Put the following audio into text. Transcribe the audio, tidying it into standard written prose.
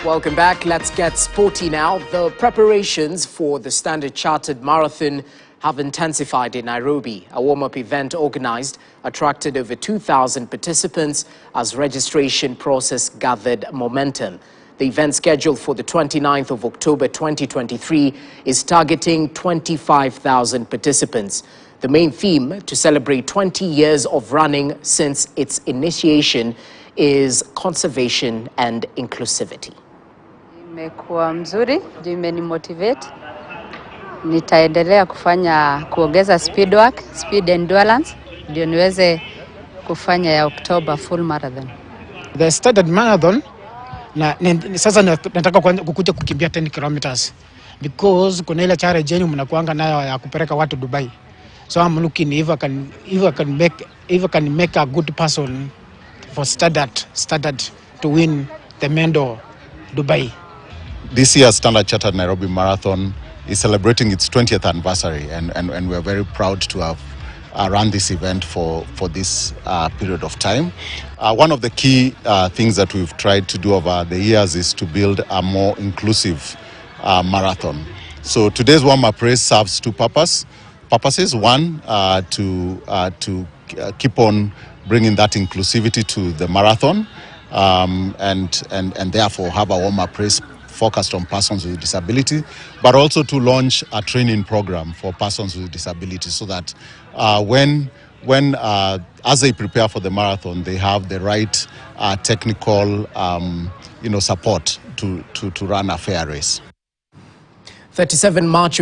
Welcome back. Let's get sporty now. The preparations for the Standard Chartered Marathon have intensified in Nairobi. A warm-up event organized attracted over 2,000 participants as registration process gathered momentum. The event scheduled for the 29th of October 2023 is targeting 25,000 participants. The main theme, to celebrate 20 years of running since its initiation, is conservation and inclusivity. Imekuwa mzuri, imenimotivate. Nitaendelea kuongeza speed work, speed endurance, ndio niweze kufanya ya October full marathon. The Standard Marathon sasa nataka kukuja kukimbia 10 kilometers because kuna ile challenge yenu mnakuanga nayo ya kupeleka watu Dubai. So I'm looking if I can make a good person for Standard to win the medal Dubai. This year's Standard Chartered Nairobi Marathon is celebrating its 20th anniversary, and we're very proud to have run this event for this period of time. One of the key things that we've tried to do over the years is to build a more inclusive marathon. So today's warm-up race serves two purposes. One, to keep on bringing that inclusivity to the marathon, and therefore have a warm-up race focused on persons with disability, but also to launch a training program for persons with disability, so that when as they prepare for the marathon, they have the right technical support to run a fair race. 37 March